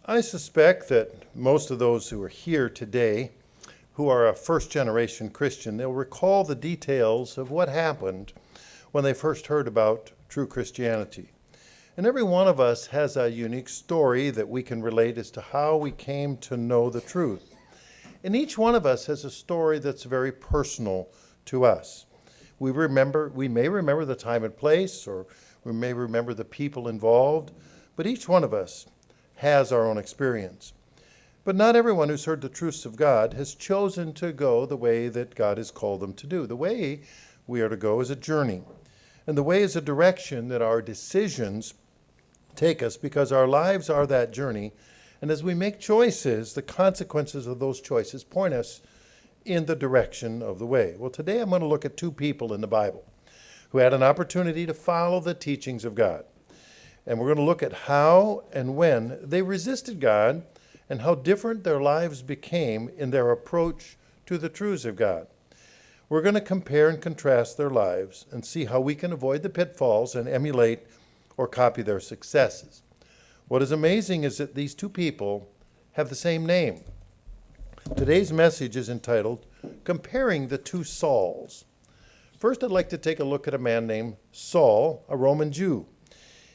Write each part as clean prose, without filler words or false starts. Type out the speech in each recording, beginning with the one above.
I suspect that most of those who are here today, who are a first-generation Christian, they'll recall the details of what happened when they first heard about true Christianity. And every one of us has a unique story that we can relate as to how we came to know the truth. And each one of us has a story that's very personal to us. We may remember the time and place, or we may remember the people involved, but each one of us has our own experience. But not everyone who's heard the truths of God has chosen to go the way that God has called them to do. The way we are to go is a journey. And the way is a direction that our decisions take us, because our lives are that journey. And as we make choices, the consequences of those choices point us in the direction of the way. Well, today I'm going to look at two people in the Bible who had an opportunity to follow the teachings of God. And we're going to look at how and when they resisted God and how different their lives became in their approach to the truths of God. We're going to compare and contrast their lives and see how we can avoid the pitfalls and emulate or copy their successes. What is amazing is that these two people have the same name. Today's message is entitled, Comparing the Two Sauls. First, I'd like to take a look at a man named Saul, a Roman Jew.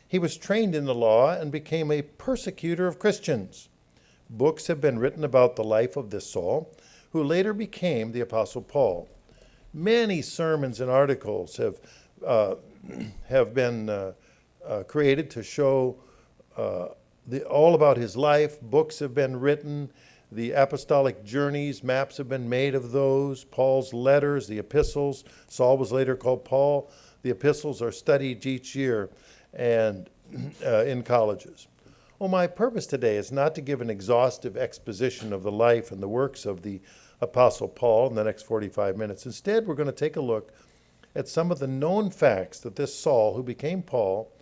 He was trained in the law and became a persecutor of Christians. Books have been written about the life of this Saul, who later became the Apostle Paul. Many sermons and articles have been created to show all about his life. Books have been written. The apostolic journeys, maps have been made of those. Paul's letters, the epistles. Saul was later called Paul. The epistles are studied each year and in colleges. Well, my purpose today is not to give an exhaustive exposition of the life and the works of the Apostle Paul in the next 45 minutes. Instead, we're going to take a look at some of the known facts that this Saul, who became Paul,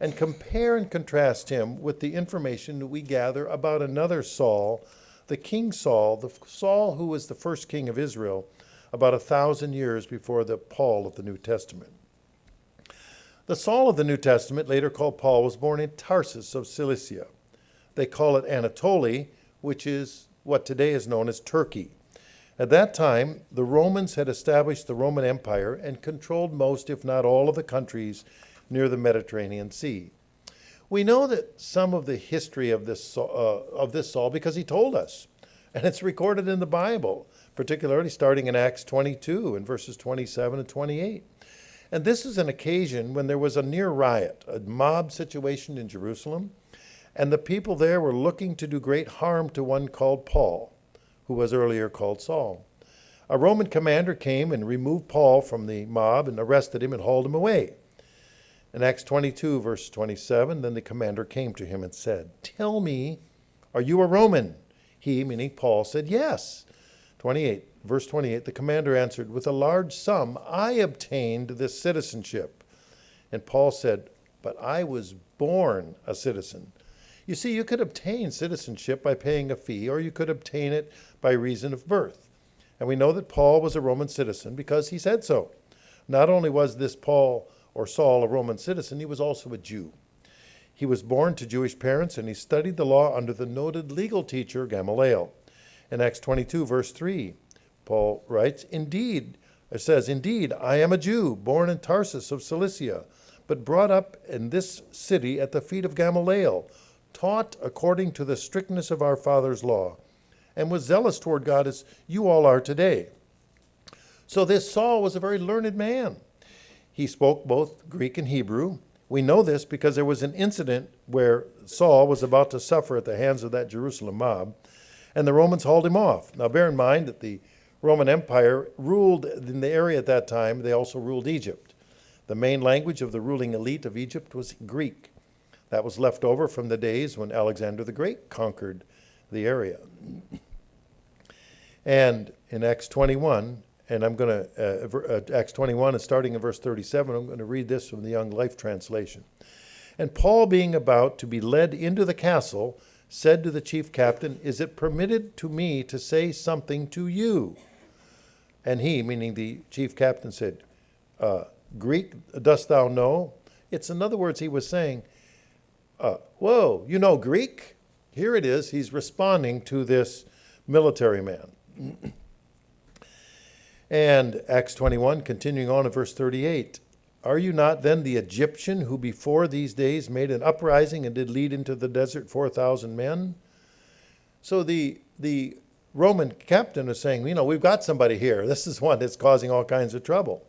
and compare and contrast him with the information that we gather about another Saul, the King Saul, the Saul who was the first king of Israel about 1,000 years before the Paul of the New Testament. The Saul of the New Testament, later called Paul, was born in Tarsus of Cilicia. They call it Anatolia, which is what today is known as Turkey. At that time, the Romans had established the Roman Empire and controlled most, if not all, of the countries near the Mediterranean Sea. We know that some of the history of this Saul because he told us, and it's recorded in the Bible, particularly starting in Acts 22 and verses 27 and 28. And this is an occasion when there was a near riot, a mob situation in Jerusalem, and the people there were looking to do great harm to one called Paul, who was earlier called Saul. A Roman commander came and removed Paul from the mob and arrested him and hauled him away. In Acts 22, verse 27, then the commander came to him and said, "Tell me, are you a Roman?" He, meaning Paul, said, "Yes." Verse 28, the commander answered, "With a large sum I obtained this citizenship." And Paul said, "But I was born a citizen." You see, you could obtain citizenship by paying a fee, or you could obtain it by reason of birth. And we know that Paul was a Roman citizen because he said so. Not only was this Paul or Saul a Roman citizen, he was also a Jew. He was born to Jewish parents, and he studied the law under the noted legal teacher Gamaliel. In Acts 22, verse 3, Paul writes, "Indeed, I am a Jew, born in Tarsus of Cilicia, but brought up in this city at the feet of Gamaliel, taught according to the strictness of our father's law, and was zealous toward God as you all are today." So this Saul was a very learned man. He spoke both Greek and Hebrew. We know this because there was an incident where Saul was about to suffer at the hands of that Jerusalem mob, and the Romans hauled him off. Now bear in mind that the Roman Empire ruled in the area at that time. They also ruled Egypt. The main language of the ruling elite of Egypt was Greek. That was left over from the days when Alexander the Great conquered the area. And in Acts 21, and I'm going to, Acts 21 and starting in verse 37, I'm going to read this from the Young Life Translation. "And Paul, being about to be led into the castle, said to the chief captain, 'Is it permitted to me to say something to you?' And he," meaning the chief captain, said, "Greek dost thou know?" It's in other words, he was saying, "Whoa, you know Greek?" here it is. He's responding to this military man. And Acts 21, continuing on in verse 38. Are you not then the Egyptian who before these days made an uprising and did lead into the desert 4,000 men? So the Roman captain is saying, we've got somebody here. This is one that's causing all kinds of trouble.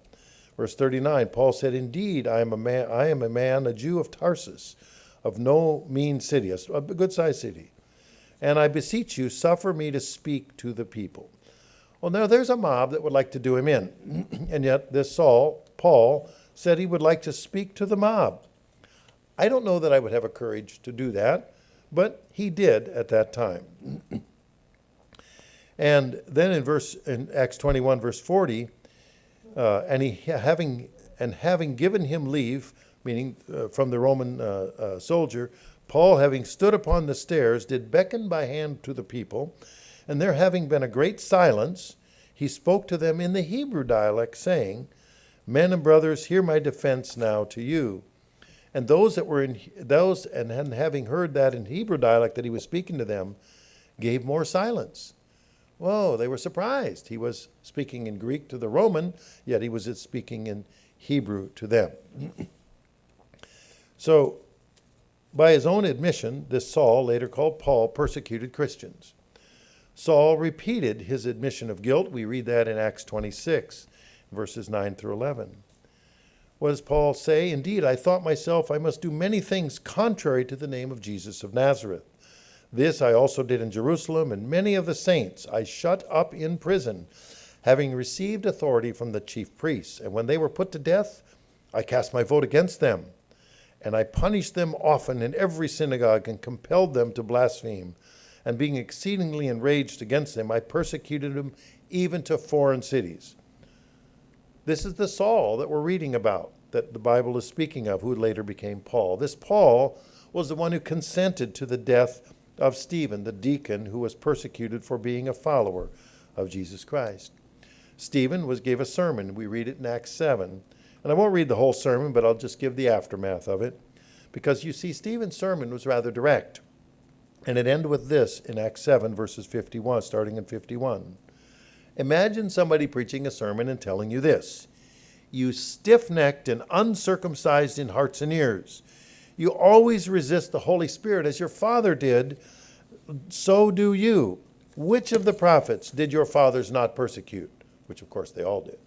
Verse 39, Paul said, indeed, I am a man, a Jew of Tarsus, of no mean city, a good-sized city. And I beseech you, suffer me to speak to the people. Well, now there's a mob that would like to do him in. And yet this Saul, Paul, said he would like to speak to the mob. I don't know that I would have a courage to do that, but he did at that time. And then in Acts 21, verse 40, having given him leave, meaning from the Roman soldier, Paul, having stood upon the stairs, did beckon by hand to the people, and there having been a great silence, he spoke to them in the Hebrew dialect, saying, men and brothers, hear my defense now to you. And and having heard that in Hebrew dialect that he was speaking to them, gave more silence. Whoa, they were surprised. He was speaking in Greek to the Roman, yet he was speaking in Hebrew to them. So, by his own admission, this Saul, later called Paul, persecuted Christians. Saul repeated his admission of guilt. We read that in Acts 26, verses 9 through 11. What does Paul say? Indeed, I thought myself I must do many things contrary to the name of Jesus of Nazareth. This I also did in Jerusalem, and many of the saints I shut up in prison, having received authority from the chief priests. And when they were put to death, I cast my vote against them. And I punished them often in every synagogue and compelled them to blaspheme. And being exceedingly enraged against them, I persecuted them even to foreign cities. This is the Saul that we're reading about, that the Bible is speaking of, who later became Paul. This Paul was the one who consented to the death of Stephen, the deacon who was persecuted for being a follower of Jesus Christ. Stephen gave a sermon. We read it in Acts 7. And I won't read the whole sermon, but I'll just give the aftermath of it. Because you see, Stephen's sermon was rather direct. And it ended with this in Acts 7, verses 51, starting in 51. Imagine somebody preaching a sermon and telling you this: you stiff-necked and uncircumcised in hearts and ears, you always resist the Holy Spirit as your father did, so do you. Which of the prophets did your fathers not persecute? Which, of course, they all did.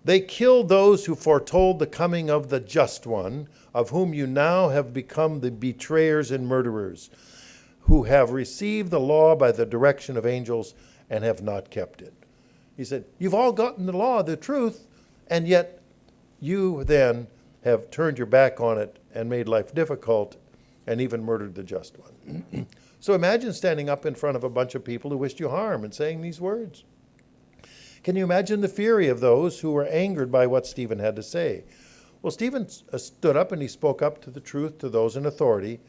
They killed those who foretold the coming of the just one, of whom you now have become the betrayers and murderers, who have received the law by the direction of angels and have not kept it. He said, you've all gotten the law, the truth, and yet you then have turned your back on it and made life difficult and even murdered the just one. So imagine standing up in front of a bunch of people who wished you harm and saying these words. Can you imagine the fury of those who were angered by what Stephen had to say? Well, Stephen stood up and he spoke up to the truth to those in authority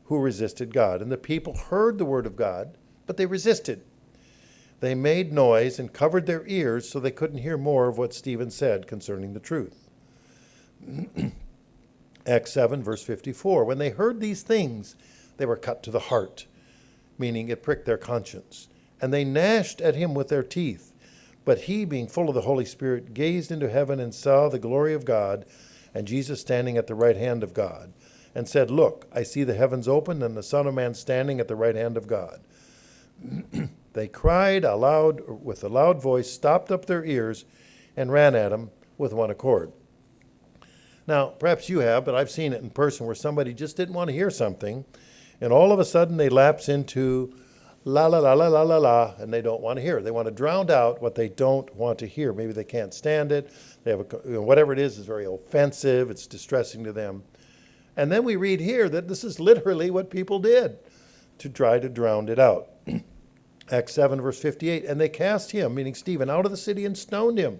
who resisted God. And the people heard the word of God, but they resisted. They made noise and covered their ears so they couldn't hear more of what Stephen said concerning the truth. Acts 7, verse 54. When they heard these things, they were cut to the heart, meaning it pricked their conscience. And they gnashed at him with their teeth. But he, being full of the Holy Spirit, gazed into heaven and saw the glory of God and Jesus standing at the right hand of God, and said, look, I see the heavens open and the Son of Man standing at the right hand of God. They cried aloud with a loud voice, stopped up their ears, and ran at him with one accord. Now, perhaps you have, but I've seen it in person where somebody just didn't want to hear something, and all of a sudden they lapse into la la la la la la la, and they don't want to hear it. They want to drown out what they don't want to hear. Maybe they can't stand it. They have whatever it is very offensive. It's distressing to them. And then we read here that this is literally what people did to try to drown it out. Acts 7, verse 58, and they cast him, meaning Stephen, out of the city and stoned him.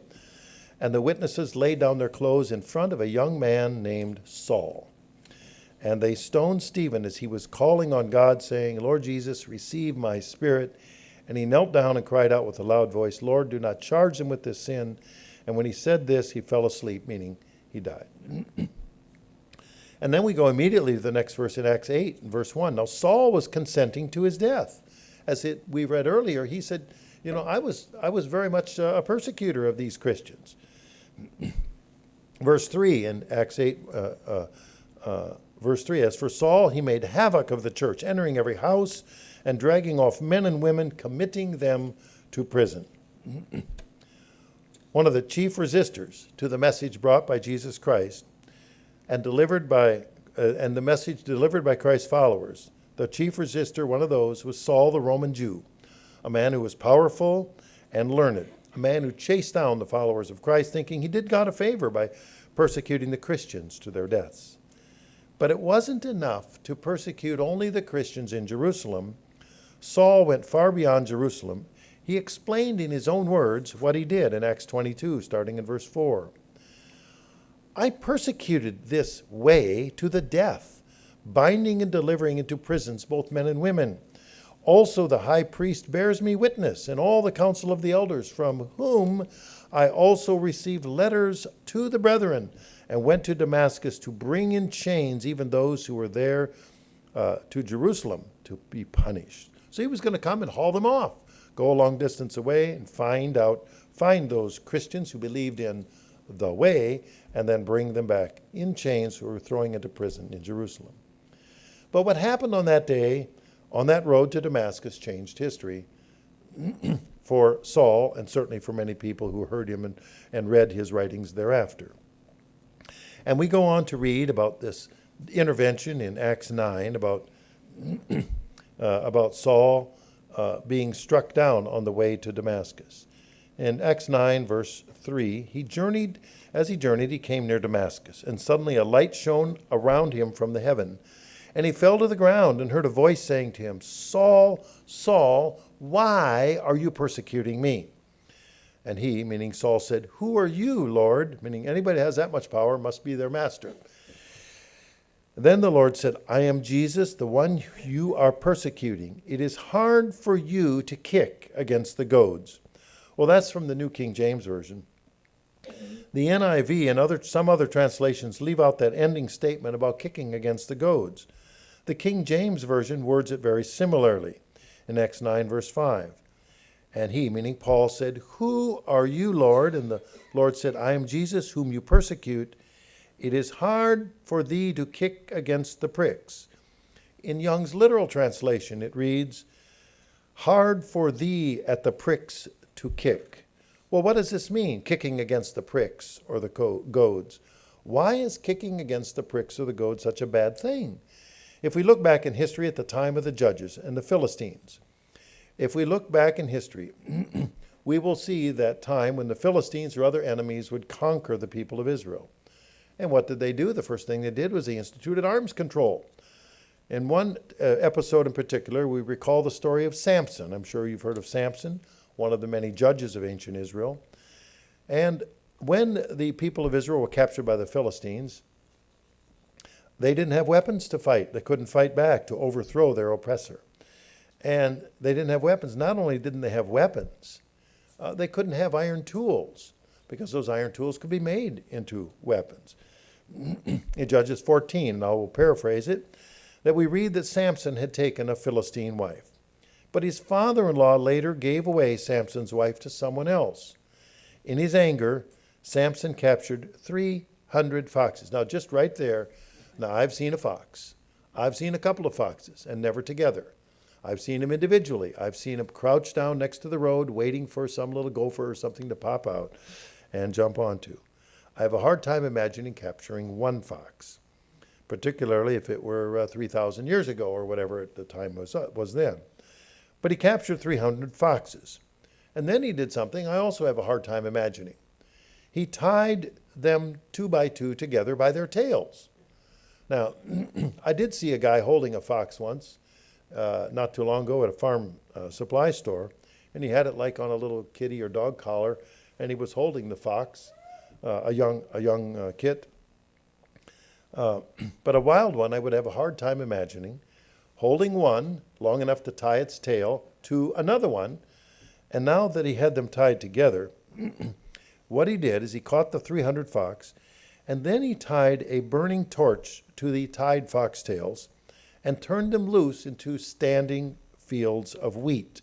And the witnesses laid down their clothes in front of a young man named Saul. And they stoned Stephen as he was calling on God, saying, Lord Jesus, receive my spirit. And he knelt down and cried out with a loud voice, Lord, do not charge them with this sin. And when he said this, he fell asleep, meaning he died. And then we go immediately to the next verse in Acts 8, verse 1. Now Saul was consenting to his death. We read earlier, he said, I was very much a persecutor of these Christians. Verse 3 in Acts 8, verse 3, as for Saul, he made havoc of the church, entering every house and dragging off men and women, committing them to prison. One of the chief resistors to the message brought by Jesus Christ and the message delivered by Christ's followers, the chief resistor, one of those, was Saul the Roman Jew, a man who was powerful and learned, a man who chased down the followers of Christ, thinking he did God a favor by persecuting the Christians to their deaths. But it wasn't enough to persecute only the Christians in Jerusalem. Saul went far beyond Jerusalem. He explained in his own words what he did in Acts 22, starting in verse 4. I persecuted this way to the death, binding and delivering into prisons both men and women. Also the high priest bears me witness, and all the council of the elders, from whom I also received letters to the brethren, and went to Damascus to bring in chains even those who were there to Jerusalem to be punished. So he was going to come and haul them off, go a long distance away and find those Christians who believed in the way, and then bring them back in chains who were throwing into prison in Jerusalem. But what happened on that day, on that road to Damascus, changed history for Saul, and certainly for many people who heard him and read his writings thereafter. And we go on to read about this intervention in Acts 9, about Saul being struck down on the way to Damascus. In Acts 9, verse 3, as he journeyed, he came near Damascus, and suddenly a light shone around him from the heaven. And he fell to the ground and heard a voice saying to him, Saul, Saul, why are you persecuting me? And he, meaning Saul, said, Who are you, Lord? Meaning anybody who has that much power must be their master. Then the Lord said, I am Jesus, the one you are persecuting. It is hard for you to kick against the goads. Well, that's from the New King James Version. The NIV and some other translations leave out that ending statement about kicking against the goads. The King James Version words it very similarly in Acts 9, verse 5. And he, meaning Paul, said, Who are you, Lord? And the Lord said, I am Jesus, whom you persecute. It is hard for thee to kick against the pricks. In Young's literal translation, it reads, Hard for thee at the pricks to kick. Well, what does this mean, kicking against the pricks or the goads? Why is kicking against the pricks or the goads such a bad thing? If we look back in history at the time of the judges and the Philistines, if we look back in history, we will see that time when the Philistines or other enemies would conquer the people of Israel. And what did they do? The first thing they did was they instituted arms control. In one episode in particular, we recall the story of Samson. I'm sure you've heard of Samson, one of the many judges of ancient Israel. And when the people of Israel were captured by the Philistines, they didn't have weapons to fight. They couldn't fight back to overthrow their oppressor. And they didn't have weapons. Not only didn't they have weapons, they couldn't have iron tools, because those iron tools could be made into weapons. In Judges 14, and I will paraphrase it, that we read that Samson had taken a Philistine wife. But his father-in-law later gave away Samson's wife to someone else. In his anger, Samson captured 300 foxes. Now, just right there, now I've seen a fox. I've seen a couple of foxes, and never together. I've seen them individually. I've seen them crouched down next to the road, waiting for some little gopher or something to pop out and jump onto. I have a hard time imagining capturing one fox, particularly if it were 3,000 years ago or whatever at the time was then. But he captured 300 foxes. And then he did something I also have a hard time imagining. He tied them 2 by 2 together by their tails. Now, I did see a guy holding a fox once, not too long ago at a farm supply store, and he had it like on a little kitty or dog collar, and he was holding the fox, a young kit. But a wild one I would have a hard time imagining, holding one long enough to tie its tail to another one. And now that he had them tied together, what he did is he caught the 300 fox And then he tied a burning torch to the tied foxtails and turned them loose into standing fields of wheat.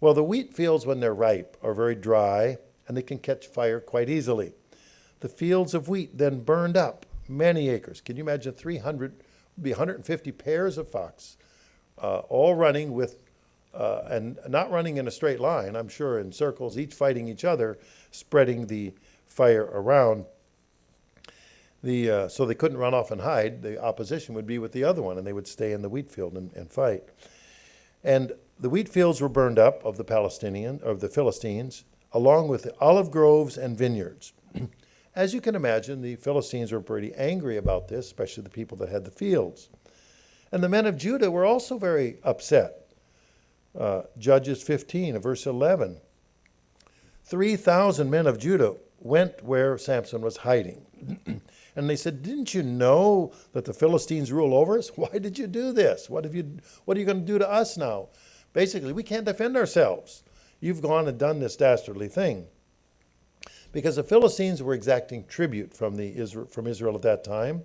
Well, the wheat fields, when they're ripe, are very dry and they can catch fire quite easily. The fields of wheat then burned up many acres. Can you imagine 300, would be 150 pairs of fox, all running with, and not running in a straight line, I'm sure in circles, each fighting each other, spreading the fire around. So they couldn't run off and hide. The opposition would be with the other one, and they would stay in the wheat field and fight. And the wheat fields were burned up of the Philistines, along with the olive groves and vineyards. As you can imagine, the Philistines were pretty angry about this, especially the people that had the fields. And the men of Judah were also very upset. Judges 15, verse 11. 3,000 men of Judah went where Samson was hiding. And they said, "Didn't you know that the Philistines rule over us? Why did you do this? What are you going to do to us now? Basically, we can't defend ourselves. You've gone and done this dastardly thing." Because the Philistines were exacting tribute from Israel at that time.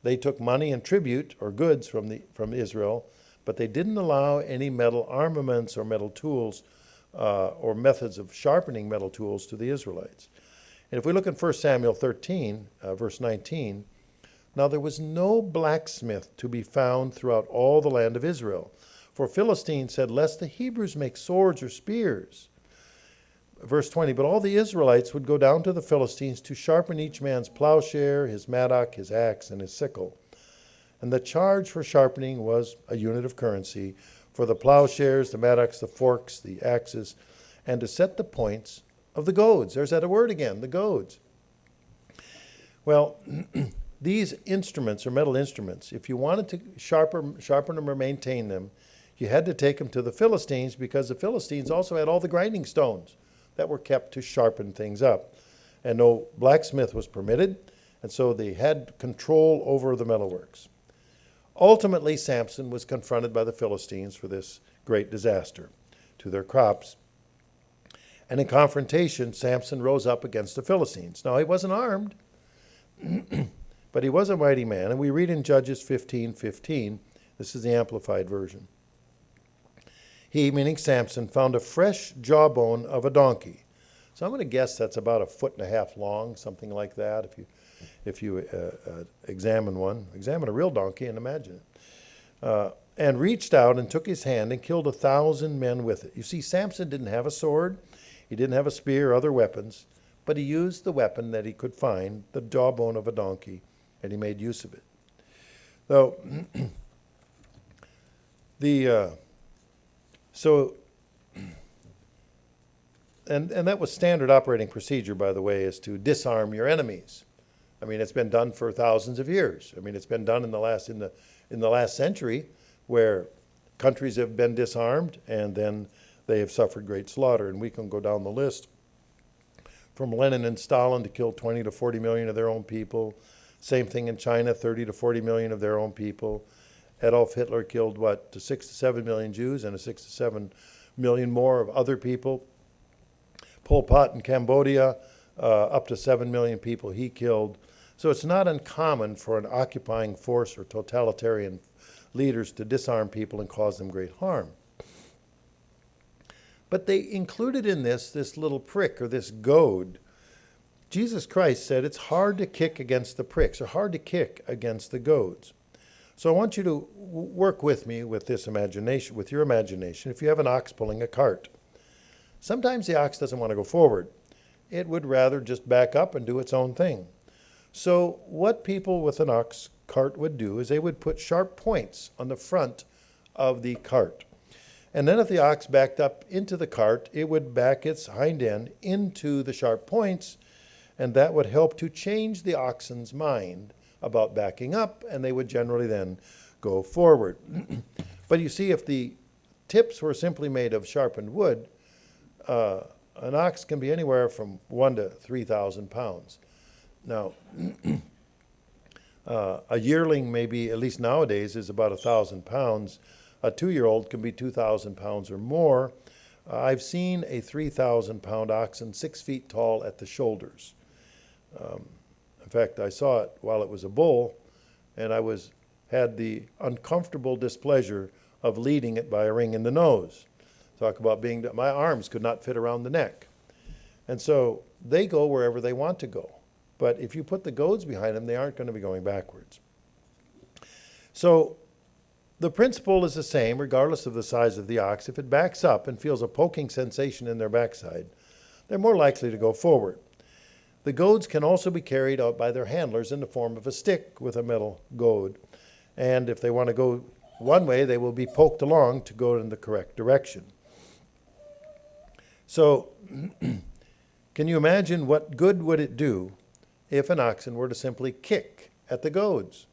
They took money and tribute or goods from Israel, but they didn't allow any metal armaments or metal tools or methods of sharpening metal tools to the Israelites. And if we look in 1 Samuel 13, verse 19, "Now there was no blacksmith to be found throughout all the land of Israel, for Philistines said, 'Lest the Hebrews make swords or spears.'" Verse 20, "But all the Israelites would go down to the Philistines to sharpen each man's plowshare, his mattock, his axe, and his sickle. And the charge for sharpening was a unit of currency for the plowshares, the mattocks, the forks, the axes, and to set the points of the goads." There's that word again, the goads. Well, these instruments are metal instruments. If you wanted to sharpen them or maintain them, you had to take them to the Philistines, because the Philistines also had all the grinding stones that were kept to sharpen things up. And no blacksmith was permitted, and so they had control over the metalworks. Ultimately, Samson was confronted by the Philistines for this great disaster to their crops. And in confrontation, Samson rose up against the Philistines. Now, he wasn't armed, but he was a mighty man. And we read in Judges 15:15, this is the Amplified Version. "He," meaning Samson, "found a fresh jawbone of a donkey." So I'm going to guess that's about 1.5 feet long, something like that. If you examine a real donkey and imagine it. And reached out and took his hand and killed 1,000 men with it. You see, Samson didn't have a sword. He didn't have a spear or other weapons, but he used the weapon that he could find, the jawbone of a donkey, and he made use of it. So, and that was standard operating procedure, by the way, is to disarm your enemies. I mean, it's been done for thousands of years. I mean, it's been done in the last century, where countries have been disarmed and then they have suffered great slaughter. And we can go down the list from Lenin and Stalin to kill 20 to 40 million of their own people. Same thing in China, 30 to 40 million of their own people. Adolf Hitler killed, 6 to 7 million Jews and 6 to 7 million more of other people. Pol Pot in Cambodia, up to 7 million people he killed. So it's not uncommon for an occupying force or totalitarian leaders to disarm people and cause them great harm. But they included in this little prick, or this goad. Jesus Christ said it's hard to kick against the pricks, or hard to kick against the goads. So I want you to work with me with this imagination, with your imagination. If you have an ox pulling a cart, sometimes the ox doesn't want to go forward. It would rather just back up and do its own thing. So what people with an ox cart would do is they would put sharp points on the front of the cart. And then if the ox backed up into the cart, it would back its hind end into the sharp points, and that would help to change the oxen's mind about backing up, and they would generally then go forward. But you see, if the tips were simply made of sharpened wood, an ox can be anywhere from 1,000 to 3,000 pounds. Now, a yearling maybe, at least nowadays, is about 1,000 pounds. A 2-year-old can be 2,000 pounds or more. I've seen a 3,000-pound oxen 6 feet tall at the shoulders. In fact, I saw it while it was a bull, and had the uncomfortable displeasure of leading it by a ring in the nose. Talk about my arms could not fit around the neck. And so they go wherever they want to go. But if you put the goads behind them, they aren't going to be going backwards. So the principle is the same regardless of the size of the ox. If it backs up and feels a poking sensation in their backside, they're more likely to go forward. The goads can also be carried out by their handlers in the form of a stick with a metal goad. And if they want to go one way, they will be poked along to go in the correct direction. So can you imagine what good would it do if an oxen were to simply kick at the goads?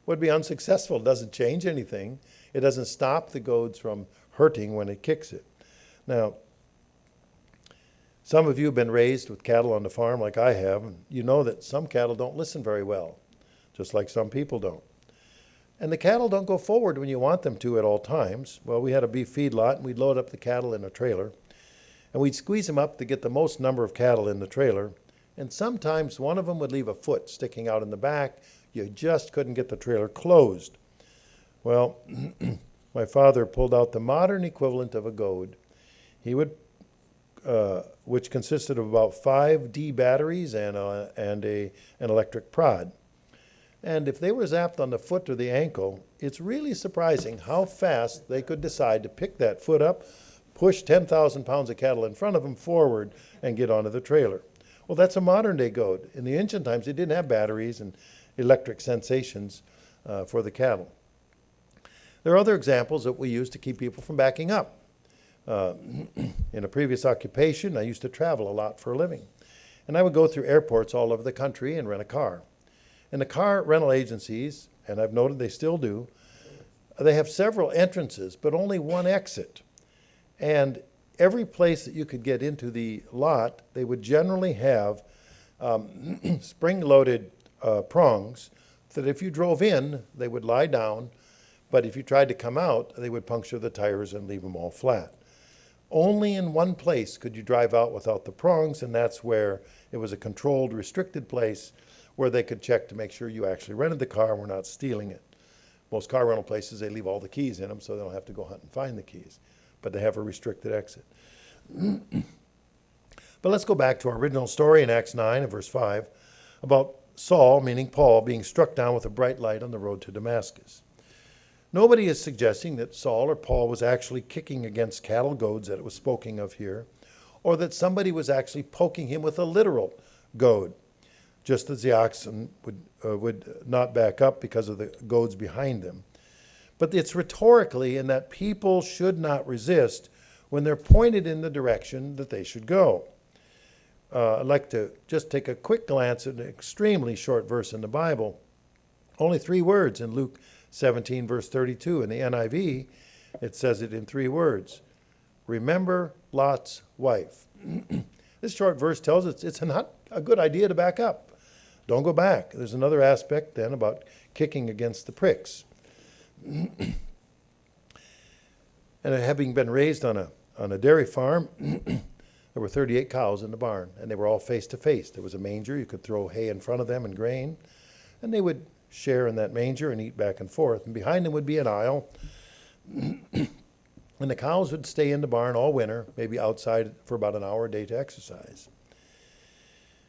Would be unsuccessful. It doesn't change anything. It doesn't stop the goads from hurting when it kicks it. Now, some of you have been raised with cattle on the farm like I have, and you know that some cattle don't listen very well, just like some people don't. And the cattle don't go forward when you want them to at all times. Well, we had a beef feedlot, and we'd load up the cattle in a trailer, and we'd squeeze them up to get the most number of cattle in the trailer, and sometimes one of them would leave a foot sticking out in the back. You just couldn't get the trailer closed. Well, my father pulled out the modern equivalent of a goad. He would, which consisted of about 5 D batteries and an electric prod. And if they were zapped on the foot or the ankle, it's really surprising how fast they could decide to pick that foot up, push 10,000 pounds of cattle in front of them forward, and get onto the trailer. Well, that's a modern day goad. In the ancient times, they didn't have batteries and electric sensations for the cattle. There are other examples that we use to keep people from backing up. In a previous occupation, I used to travel a lot for a living. And I would go through airports all over the country and rent a car. And the car rental agencies, and I've noted they still do, they have several entrances, but only one exit. And every place that you could get into the lot, they would generally have spring-loaded prongs that if you drove in, they would lie down, but if you tried to come out, they would puncture the tires and leave them all flat. Only in one place could you drive out without the prongs, and that's where it was a controlled, restricted place where they could check to make sure you actually rented the car and were not stealing it. Most car rental places, they leave all the keys in them so they don't have to go hunt and find the keys, but they have a restricted exit. But let's go back to our original story in Acts 9 and verse 5 about Saul, meaning Paul, being struck down with a bright light on the road to Damascus. Nobody is suggesting that Saul or Paul was actually kicking against cattle goads that it was spoken of here, or that somebody was actually poking him with a literal goad, just as the oxen would not back up because of the goads behind them. But it's rhetorically in that people should not resist when they're pointed in the direction that they should go. I'd like to just take a quick glance at an extremely short verse in the Bible. Only 3 words in Luke 17, verse 32. In the NIV, it says it in 3 words. Remember Lot's wife. This short verse tells us it's not a good idea to back up. Don't go back. There's another aspect then about kicking against the pricks. And having been raised on a dairy farm, there were 38 cows in the barn, and they were all face to face. There was a manger. You could throw hay in front of them and grain, and they would share in that manger and eat back and forth. And behind them would be an aisle, and the cows would stay in the barn all winter, maybe outside for about an hour a day to exercise.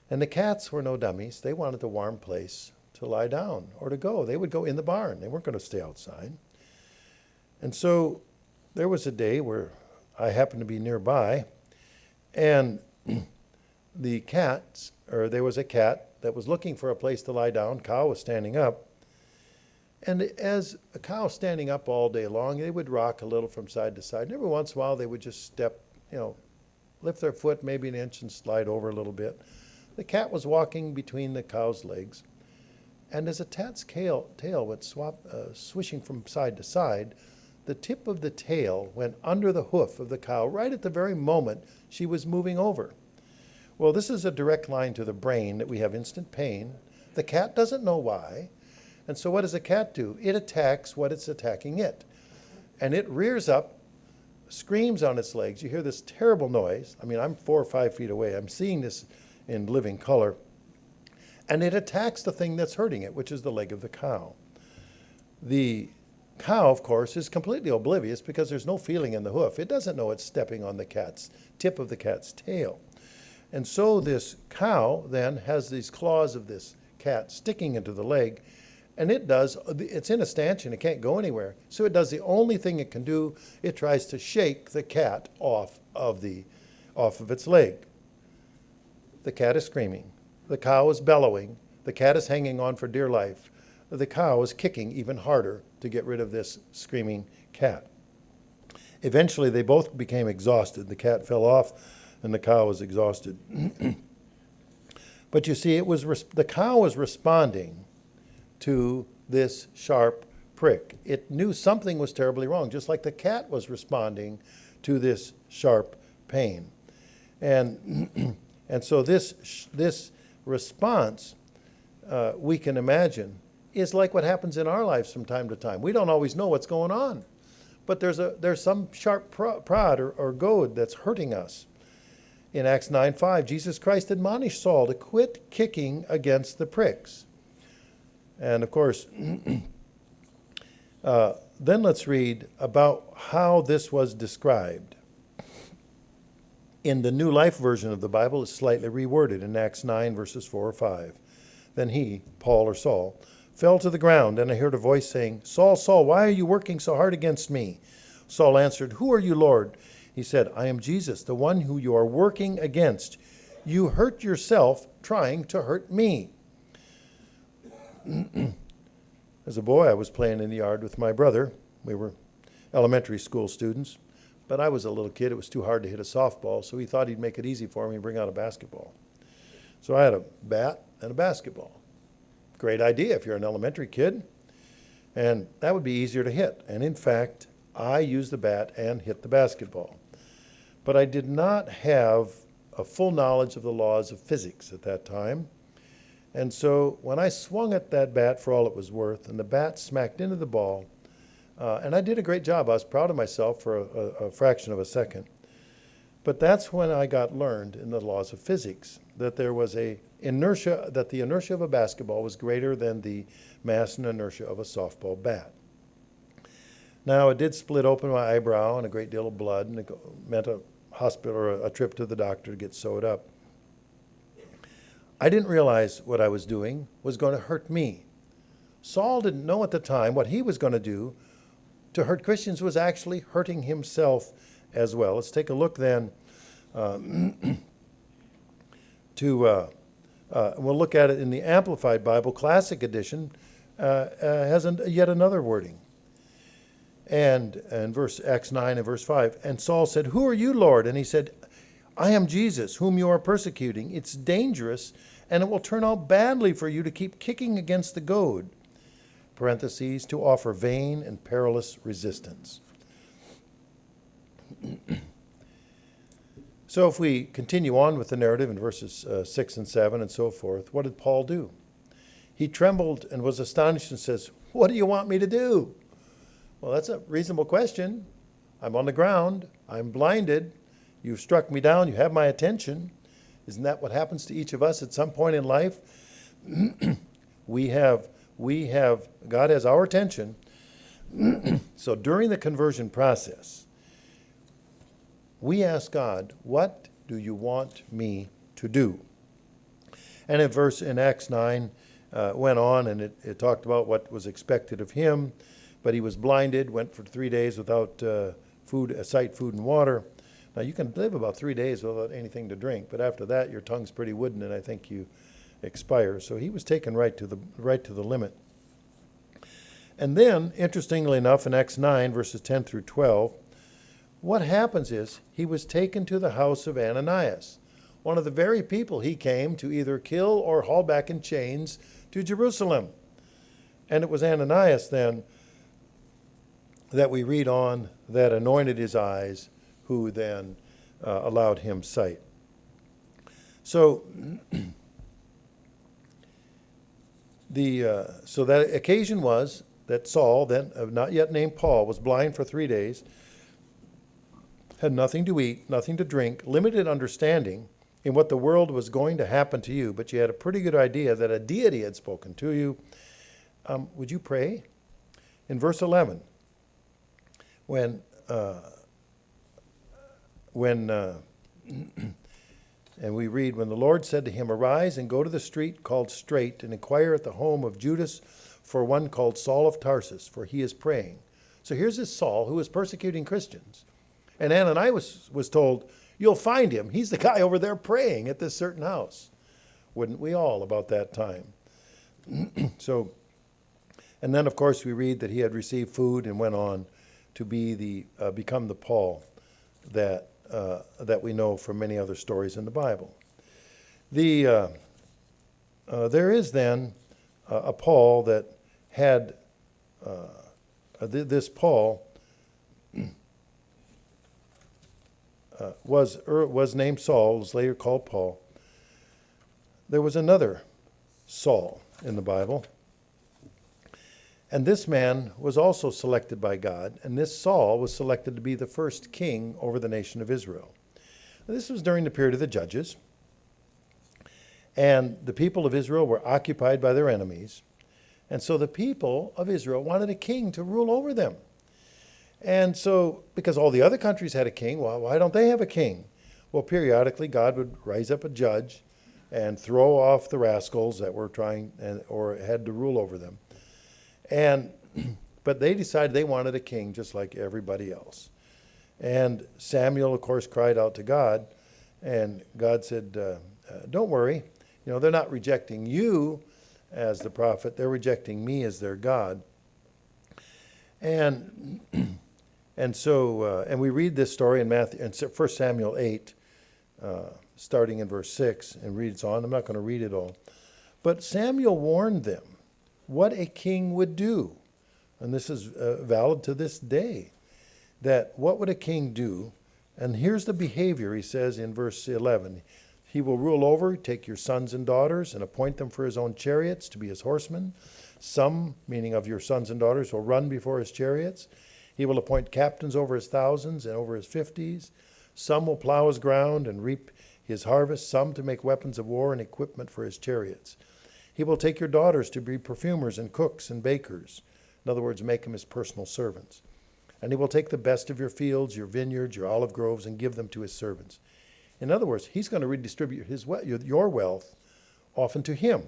And the cats were no dummies. They wanted a warm place to lie down or to go. They would go in the barn. They weren't going to stay outside. And so there was a day where I happened to be nearby, and there was a cat that was looking for a place to lie down. Cow was standing up. And as a cow standing up all day long, they would rock a little from side to side. And every once in a while, they would just step, lift their foot maybe an inch and slide over a little bit. The cat was walking between the cow's legs. And as a cat's tail went swishing from side to side, the tip of the tail went under the hoof of the cow right at the very moment she was moving over. Well, this is a direct line to the brain that we have instant pain. The cat doesn't know why. And so what does a cat do? It attacks what it's attacking it. And it rears up, screams on its legs. You hear this terrible noise. I mean, I'm 4 or 5 feet away. I'm seeing this in living color. and it attacks the thing that's hurting it, which is the leg of the cow. The cow, of course, is completely oblivious because there's no feeling in the hoof. It doesn't know it's stepping on the tip of the cat's tail. And so this cow then has these claws of this cat sticking into the leg, and it's in a stanchion, it can't go anywhere. So it does the only thing it can do, it tries to shake the cat off of its leg. The cat is screaming. The cow is bellowing. The cat is hanging on for dear life. The cow is kicking even harder to get rid of this screaming cat. Eventually, they both became exhausted. The cat fell off, and the cow was exhausted. But you see, the cow was responding to this sharp prick. It knew something was terribly wrong, just like the cat was responding to this sharp pain. And so this response, we can imagine, is like what happens in our lives from time to time. We don't always know what's going on, but there's some sharp prod or goad that's hurting us. In Acts 9:5, Jesus Christ admonished Saul to quit kicking against the pricks. And of course, then let's read about how this was described. In the New Life version of the Bible, it's slightly reworded in Acts 9, verses 4 or 5. Then he, Paul or Saul, fell to the ground, and I heard a voice saying, Saul, Saul, why are you working so hard against me? Saul answered, Who are you, Lord? He said, I am Jesus, the one who you are working against. You hurt yourself trying to hurt me. As a boy, I was playing in the yard with my brother. We were elementary school students, but I was a little kid. It was too hard to hit a softball, so he thought he'd make it easy for me and bring out a basketball. So I had a bat and a basketball. Great idea if you're an elementary kid, and that would be easier to hit. And in fact, I used the bat and hit the basketball. But I did not have a full knowledge of the laws of physics at that time. And so when I swung at that bat for all it was worth, and the bat smacked into the ball, and I did a great job. I was proud of myself for a fraction of a second. But that's when I got learned in the laws of physics that there was the inertia of a basketball was greater than the mass and inertia of a softball bat. Now, it did split open my eyebrow and a great deal of blood, and it meant a hospital or a trip to the doctor to get sewed up. I didn't realize what I was doing was going to hurt me. Saul didn't know at the time what he was going to do to hurt Christians was actually hurting himself as well. Let's take a look then we'll look at it in the Amplified Bible Classic Edition, has yet another wording. And in Acts 9 and verse 5, and Saul said, Who are you, Lord? And he said, I am Jesus, whom you are persecuting. It's dangerous, and it will turn out badly for you to keep kicking against the goad. Parentheses, to offer vain and perilous resistance. So if we continue on with the narrative in verses 6 and 7 and so forth, what did Paul do? He trembled and was astonished and says, What do you want me to do? Well, that's a reasonable question. I'm on the ground. I'm blinded. You've struck me down. You have my attention. Isn't that what happens to each of us at some point in life? God has our attention. So during the conversion process, we ask God, what do you want me to do? And in Acts 9 went on, and it talked about what was expected of him. But he was blinded, went for 3 days without sight, food, and water. Now, you can live about 3 days without anything to drink, but after that, your tongue's pretty wooden, and I think you expire. So he was taken right to the limit. And then, interestingly enough, in Acts 9, verses 10 through 12, what happens is he was taken to the house of Ananias, one of the very people he came to either kill or haul back in chains to Jerusalem. And it was Ananias then that we read on that anointed his eyes, who then allowed him sight. So so that occasion was that Saul, then not yet named Paul, was blind for 3 days, had nothing to eat, nothing to drink, limited understanding, in what the world was going to happen to you, but you had a pretty good idea that a deity had spoken to you, would you pray? In verse 11, when and we read, when the Lord said to him, arise and go to the street called Straight and inquire at the home of Judas for one called Saul of Tarsus, for he is praying. So here's this Saul who is persecuting Christians. And Ananias was told, you'll find him. He's the guy over there praying at this certain house. Wouldn't we all about that time? So, and then of course we read that he had received food and went on to be become the Paul that we know from many other stories in the Bible. There is then a Paul that had this Paul was named Saul, was later called Paul. There was another Saul in the Bible, and this man was also selected by God, and this Saul was selected to be the first king over the nation of Israel. Now, this was during the period of the Judges, and the people of Israel were occupied by their enemies, and so the people of Israel wanted a king to rule over them. And so, because all the other countries had a king, well, why don't they have a king? Well, periodically God would raise up a judge and throw off the rascals that were trying or had to rule over them. But they decided they wanted a king just like everybody else. And Samuel, of course, cried out to God, and God said, don't worry, they're not rejecting you as the prophet, they're rejecting me as their God. And so we read this story in 1 Samuel 8, starting in verse 6, and reads on. I'm not going to read it all. But Samuel warned them what a king would do. And this is valid to this day. That what would a king do? And here's the behavior, he says in verse 11. He will rule over, take your sons and daughters, and appoint them for his own chariots to be his horsemen. Some, meaning of your sons and daughters, will run before his chariots. He will appoint captains over his thousands and over his 50s. Some will plow his ground and reap his harvest, some to make weapons of war and equipment for his chariots. He will take your daughters to be perfumers and cooks and bakers. In other words, make them his personal servants. And he will take the best of your fields, your vineyards, your olive groves, and give them to his servants. In other words, he's going to redistribute your wealth often to him.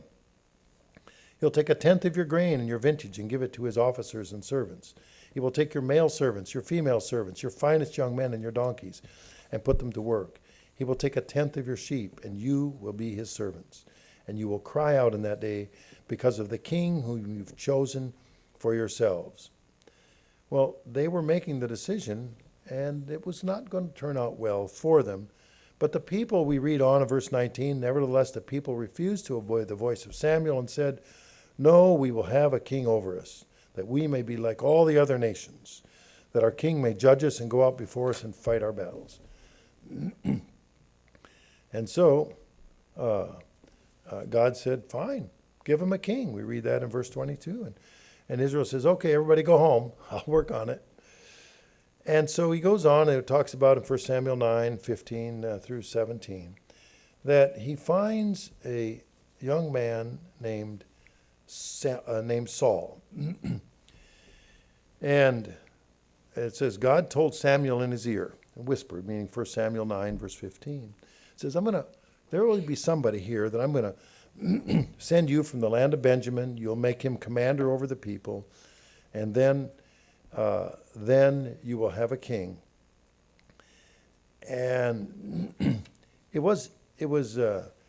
He'll take a tenth of your grain and your vintage and give it to his officers and servants. He will take your male servants, your female servants, your finest young men and your donkeys, and put them to work. He will take a tenth of your sheep, and you will be his servants. And you will cry out in that day because of the king whom you've chosen for yourselves. Well, they were making the decision, and it was not going to turn out well for them. But the people, we read on in verse 19, nevertheless the people refused to obey the voice of Samuel and said, no, we will have a king over us, that we may be like all the other nations, that our king may judge us and go out before us and fight our battles. And so God said, fine, give him a king. We read that in verse 22. And Israel says, okay, everybody go home. I'll work on it. And so he goes on, and it talks about in 1 Samuel 9, 15 through 17, that he finds a young man named Saul. And it says, God told Samuel in his ear, whispered, meaning 1 Samuel 9, verse 15. It says, there will be somebody here that I'm going to send you from the land of Benjamin. You'll make him commander over the people. And then you will have a king. And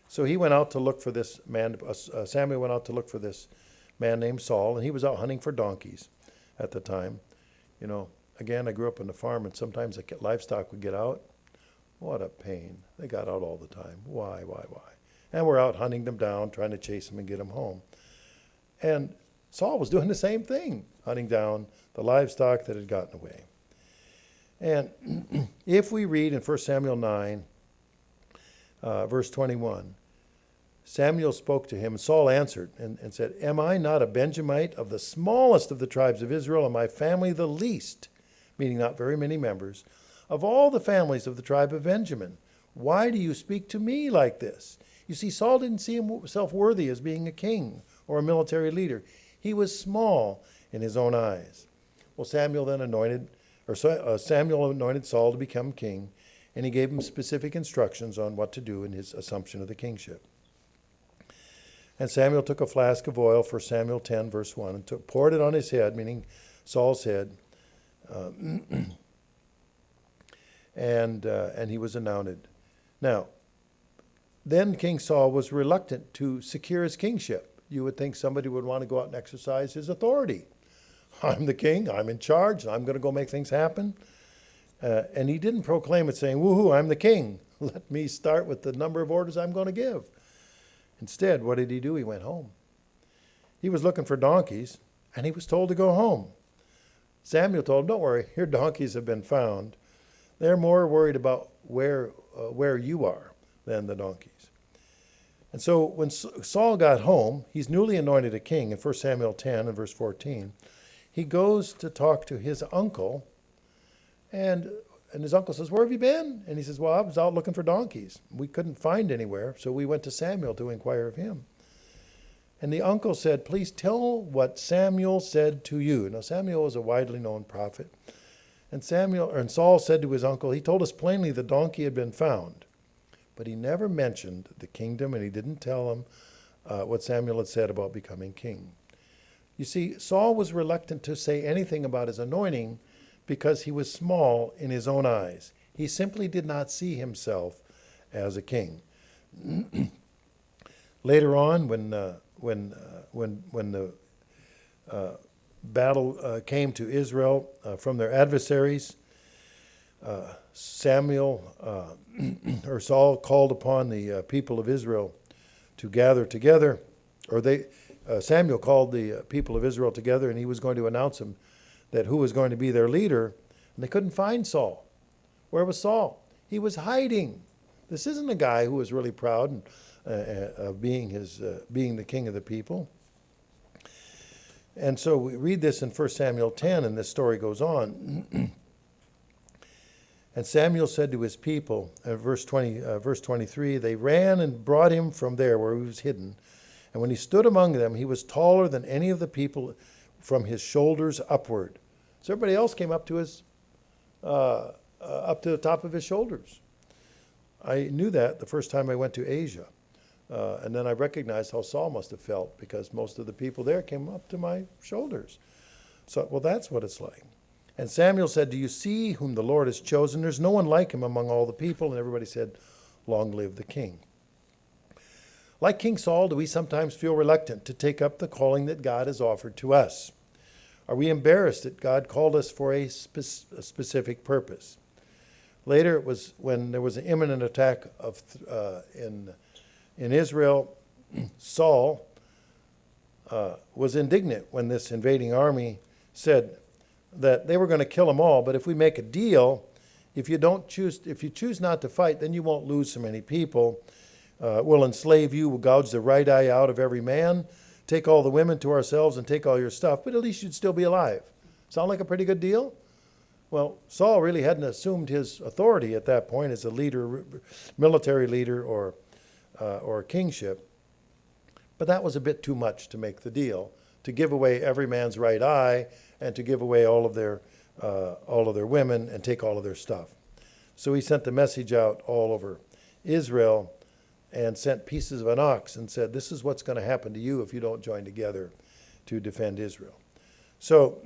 so he went out to look for this man, Samuel went out to look for this man named Saul, and he was out hunting for donkeys at the time. Again, I grew up on the farm, and sometimes the livestock would get out. What a pain. They got out all the time. Why? And we're out hunting them down, trying to chase them and get them home. And Saul was doing the same thing, hunting down the livestock that had gotten away. And if we read in 1 Samuel 9, verse 21, Samuel spoke to him, and Saul answered and said, am I not a Benjamite of the smallest of the tribes of Israel, and my family the least, meaning not very many members, of all the families of the tribe of Benjamin? Why do you speak to me like this? You see, Saul didn't see himself worthy as being a king or a military leader. He was small in his own eyes. Well, Samuel anointed Saul to become king, and he gave him specific instructions on what to do in his assumption of the kingship. And Samuel took a flask of oil, 1 Samuel 10, verse 1, and poured it on his head, meaning Saul's head, and he was anointed. Now, then King Saul was reluctant to secure his kingship. You would think somebody would want to go out and exercise his authority. I'm the king, I'm in charge, I'm going to go make things happen. And he didn't proclaim it saying, woohoo, I'm the king. Let me start with the number of orders I'm going to give. Instead, what did he do? He went home. He was looking for donkeys, and he was told to go home. Samuel told him, don't worry, your donkeys have been found. They're more worried about where you are than the donkeys. And so when Saul got home, he's newly anointed a king in 1 Samuel 10 and verse 14. He goes to talk to his uncle, and his uncle says, where have you been? And he says, well, I was out looking for donkeys. We couldn't find anywhere, so we went to Samuel to inquire of him. And the uncle said, please tell what Samuel said to you. Now, Samuel was a widely known prophet. And Saul said to his uncle, he told us plainly the donkey had been found. But he never mentioned the kingdom, and he didn't tell him what Samuel had said about becoming king. You see, Saul was reluctant to say anything about his anointing because he was small in his own eyes. He simply did not see himself as a king. Later on, when the battle came to Israel from their adversaries, Saul called upon the people of Israel to gather together, Samuel called the people of Israel together, and he was going to announce them that who was going to be their leader, and they couldn't find Saul. Where was Saul? He was hiding. This isn't a guy who was really proud of being the king of the people. And so we read this in 1 Samuel 10, and this story goes on. And Samuel said to his people, verse 23, they ran and brought him from there where he was hidden. And when he stood among them, he was taller than any of the people from his shoulders upward. So everybody else came up to the top of his shoulders. I knew that the first time I went to Asia. And then I recognized how Saul must have felt, because most of the people there came up to my shoulders. So, well, that's what it's like. And Samuel said, do you see whom the Lord has chosen? There's no one like him among all the people. And everybody said, long live the king. Like King Saul, do we sometimes feel reluctant to take up the calling that God has offered to us? Are we embarrassed that God called us for a specific purpose? Later, it was when there was an imminent attack in Israel, Saul was indignant when this invading army said that they were going to kill them all, but if we make a deal, if you choose not to fight, then you won't lose so many people. We'll enslave you, we'll gouge the right eye out of every man, take all the women to ourselves and take all your stuff, but at least you'd still be alive. Sound like a pretty good deal? Well, Saul really hadn't assumed his authority at that point as a leader, military leader or kingship. But that was a bit too much to make the deal, to give away every man's right eye and to give away all of their women and take all of their stuff. So he sent the message out all over Israel and sent pieces of an ox and said, this is what's going to happen to you if you don't join together to defend Israel. So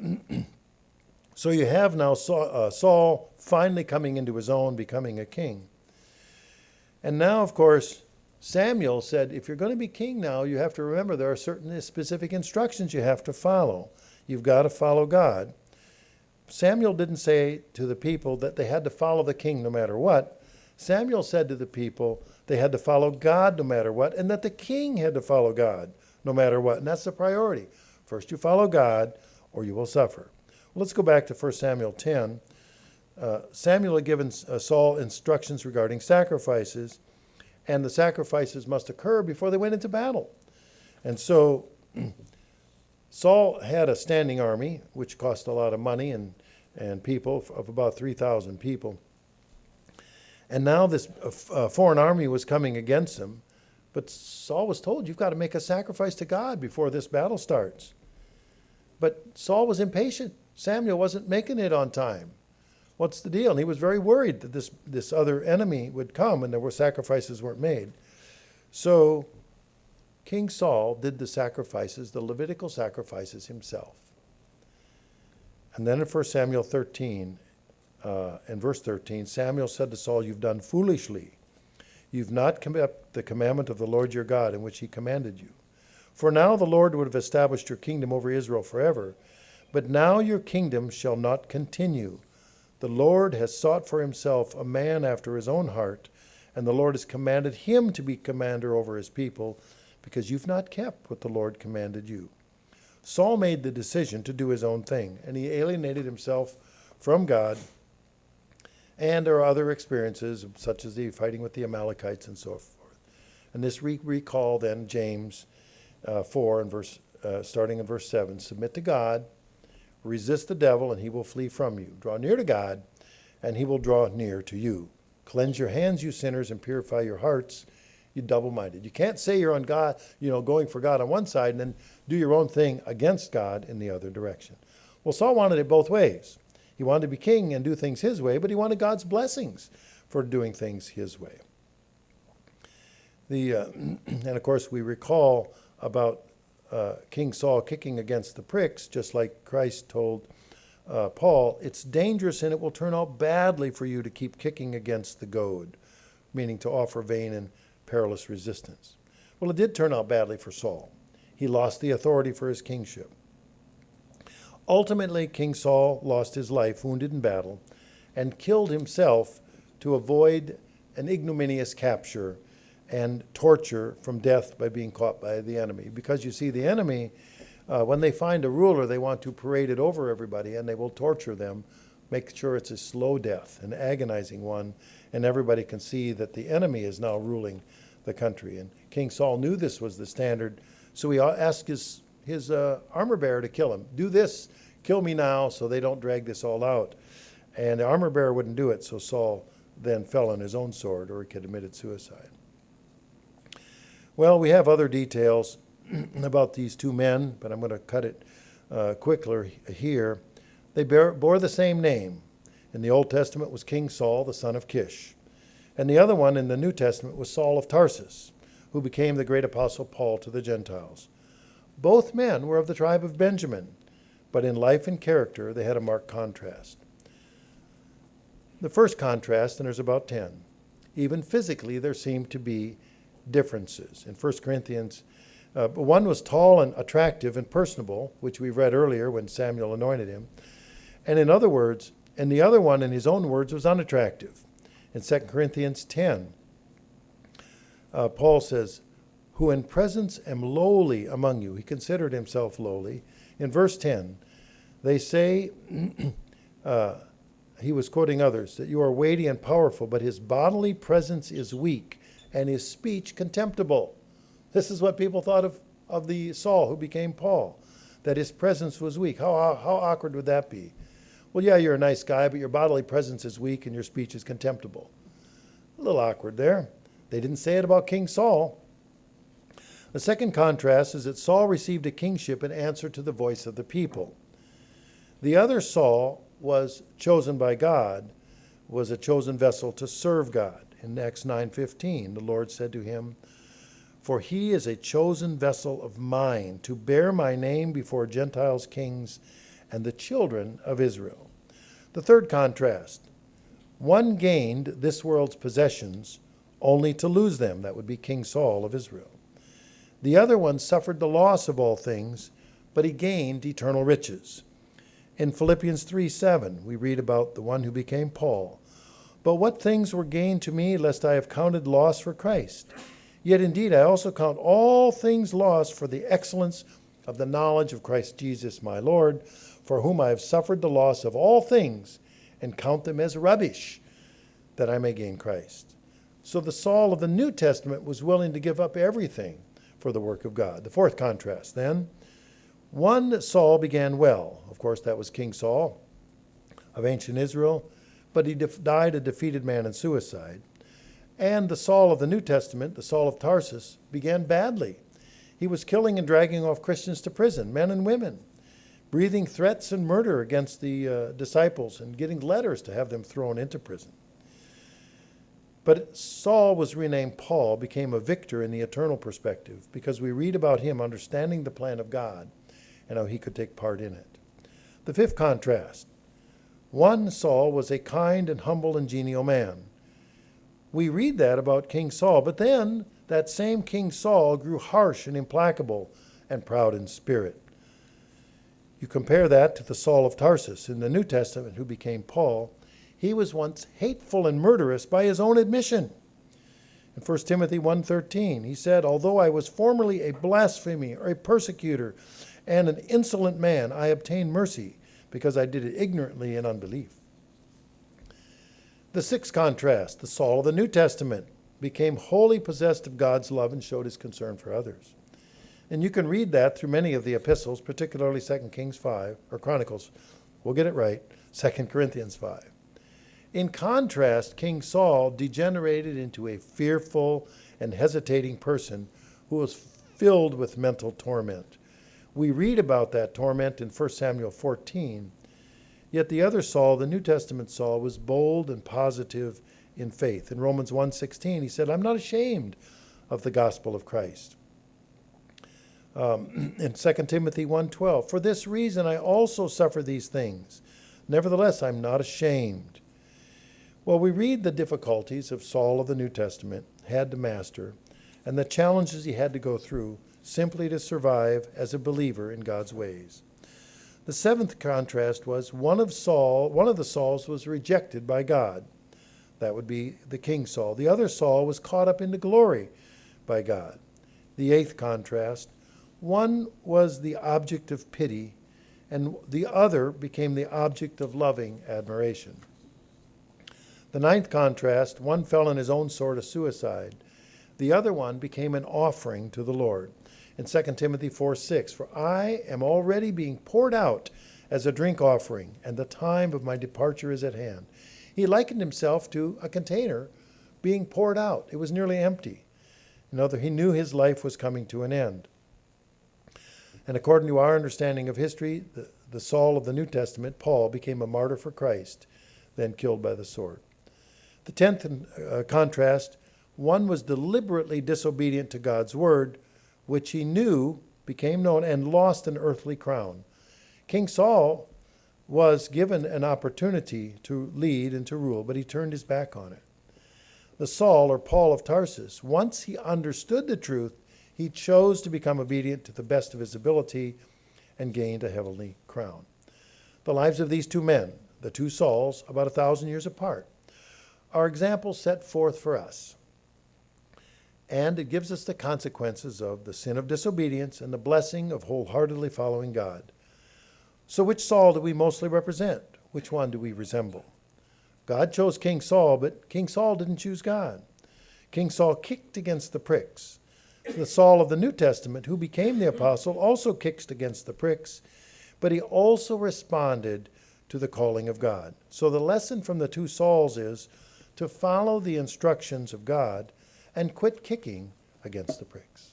you have now Saul finally coming into his own, becoming a king. And now, of course, Samuel said, if you're going to be king now, you have to remember there are certain specific instructions you have to follow. You've got to follow God. Samuel didn't say to the people that they had to follow the king no matter what. Samuel said to the people they had to follow God no matter what, and that the king had to follow God no matter what. And that's the priority. First you follow God, or you will suffer. Well, let's go back to 1 Samuel 10. Samuel had given Saul instructions regarding sacrifices, and the sacrifices must occur before they went into battle. And so Saul had a standing army, which cost a lot of money and people, of about 3,000 people. And now this foreign army was coming against him. But Saul was told, you've got to make a sacrifice to God before this battle starts. But Saul was impatient. Samuel wasn't making it on time. What's the deal? And he was very worried that this other enemy would come and sacrifices weren't made. So King Saul did the sacrifices, the Levitical sacrifices himself. And then in 1 Samuel 13, in verse 13, Samuel said to Saul, you've done foolishly. You've not kept the commandment of the Lord your God in which he commanded you. For now the Lord would have established your kingdom over Israel forever. But now your kingdom shall not continue. The Lord has sought for himself a man after his own heart, and the Lord has commanded him to be commander over his people, because you've not kept what the Lord commanded you. Saul made the decision to do his own thing, and he alienated himself from God. And there are other experiences, such as the fighting with the Amalekites and so forth. And this recall then James 4, and starting in verse 7. Submit to God, resist the devil, and he will flee from you. Draw near to God, and he will draw near to you. Cleanse your hands, you sinners, and purify your hearts, you double-minded. You can't say you're on God, going for God on one side, and then do your own thing against God in the other direction. Well, Saul wanted it both ways. He wanted to be king and do things his way, but he wanted God's blessings for doing things his way. And of course, we recall about King Saul kicking against the pricks, just like Christ told Paul, it's dangerous and it will turn out badly for you to keep kicking against the goad, meaning to offer vain and perilous resistance. Well, it did turn out badly for Saul. He lost the authority for his kingship. Ultimately, King Saul lost his life, wounded in battle, and killed himself to avoid an ignominious capture and torture from death by being caught by the enemy. Because you see, the enemy, when they find a ruler, they want to parade it over everybody, and they will torture them, make sure it's a slow death, an agonizing one, and everybody can see that the enemy is now ruling the country. And King Saul knew this was the standard, so he asked his armor bearer to kill him. Do this, kill me now, so they don't drag this all out. And the armor bearer wouldn't do it, so Saul then fell on his own sword, or he committed suicide. Well, we have other details about these two men, but I'm going to cut it quickly here. They bore the same name. In the Old Testament was King Saul, the son of Kish. And the other one in the New Testament was Saul of Tarsus, who became the great apostle Paul to the Gentiles. Both men were of the tribe of Benjamin, but in life and character they had a marked contrast. The first contrast, and there's about 10, even physically there seemed to be differences. In 1 Corinthians, one was tall and attractive and personable, which we read earlier when Samuel anointed him. And in other words, and the other one, in his own words, was unattractive. In 2 Corinthians 10, Paul says, who in presence am lowly among you. He considered himself lowly. In verse 10, they say, he was quoting others, that you are weighty and powerful, but his bodily presence is weak and his speech contemptible. This is what people thought of the Saul who became Paul, that his presence was weak. How awkward would that be? Well, yeah, you're a nice guy, but your bodily presence is weak and your speech is contemptible. A little awkward there. They didn't say it about King Saul. The second contrast is that Saul received a kingship in answer to the voice of the people. The other Saul was chosen by God, was a chosen vessel to serve God. In Acts 9:15, the Lord said to him, for he is a chosen vessel of mine to bear my name before Gentiles, kings, and the children of Israel. The third contrast, one gained this world's possessions only to lose them. That would be King Saul of Israel. The other one suffered the loss of all things, but he gained eternal riches. In Philippians 3:7, we read about the one who became Paul. But what things were gained to me, lest I have counted loss for Christ? Yet indeed I also count all things lost for the excellence of the knowledge of Christ Jesus my Lord, for whom I have suffered the loss of all things, and count them as rubbish, that I may gain Christ. So the Saul of the New Testament was willing to give up everything for the work of God. The fourth contrast then, one Saul began well. Of course, that was King Saul of ancient Israel, but he died a defeated man in suicide. And the Saul of the New Testament, the Saul of Tarsus, began badly. He was killing and dragging off Christians to prison, men and women, breathing threats and murder against the disciples and getting letters to have them thrown into prison. But Saul was renamed Paul, became a victor in the eternal perspective, because we read about him understanding the plan of God and how he could take part in it. The fifth contrast. One Saul was a kind and humble and genial man. We read that about King Saul, but then that same King Saul grew harsh and implacable and proud in spirit. You compare that to the Saul of Tarsus in the New Testament who became Paul. He was once hateful and murderous by his own admission. In 1 Timothy 1:13, he said, "Although I was formerly a blasphemer, a persecutor, and an insolent man, I obtained mercy because I did it ignorantly in unbelief." The sixth contrast, the Saul of the New Testament became wholly possessed of God's love and showed his concern for others. And you can read that through many of the epistles, particularly 2 Kings 5, or Chronicles, we'll get it right, 2 Corinthians 5. In contrast, King Saul degenerated into a fearful and hesitating person who was filled with mental torment. We read about that torment in 1 Samuel 14, yet the other Saul, the New Testament Saul, was bold and positive in faith. In Romans 1:16, he said, "I'm not ashamed of the gospel of Christ." In 2 Timothy 1:12, "For this reason I also suffer these things. Nevertheless, I'm not ashamed." Well, we read the difficulties of Saul of the New Testament had to master and the challenges he had to go through simply to survive as a believer in God's ways. The seventh contrast was one of the Sauls was rejected by God. That would be the King Saul. The other Saul was caught up into glory by God. The eighth contrast, one was the object of pity, and the other became the object of loving admiration. The ninth contrast, one fell in his own sword of suicide. The other one became an offering to the Lord. In 2 Timothy 4:6, "For I am already being poured out as a drink offering, and the time of my departure is at hand." He likened himself to a container being poured out. It was nearly empty. He knew his life was coming to an end. And according to our understanding of history, the Saul of the New Testament, Paul, became a martyr for Christ, then killed by the sword. The tenth contrast, one was deliberately disobedient to God's word, which he knew, became known, and lost an earthly crown. King Saul was given an opportunity to lead and to rule, but he turned his back on it. The Saul, or Paul of Tarsus, once he understood the truth, he chose to become obedient to the best of his ability and gained a heavenly crown. The lives of these two men, the two Sauls, about 1,000 years apart, are examples set forth for us. And it gives us the consequences of the sin of disobedience and the blessing of wholeheartedly following God. So which Saul do we mostly represent? Which one do we resemble? God chose King Saul, but King Saul didn't choose God. King Saul kicked against the pricks. The Saul of the New Testament, who became the apostle, also kicked against the pricks, but he also responded to the calling of God. So the lesson from the two Sauls is to follow the instructions of God and quit kicking against the pricks.